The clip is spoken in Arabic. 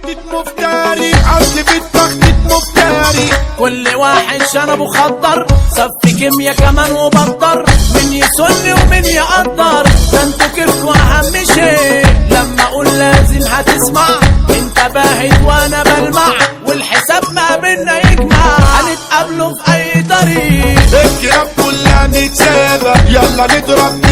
تخطيط مفتري، اصل في التخطيط مفتري. كل واحد شنبه خضر، صف كيميا كمان وبطر، من يسن ومن يقدر. ده انتوا كيفكوا اهم شيء، لما اقول لازم هتسمع. انت باهت وانا بلمع، والحساب ما بينا يجمع. هنتقابلوا في اي طريق، الكلاب كلها نتسابق، يلا نضرب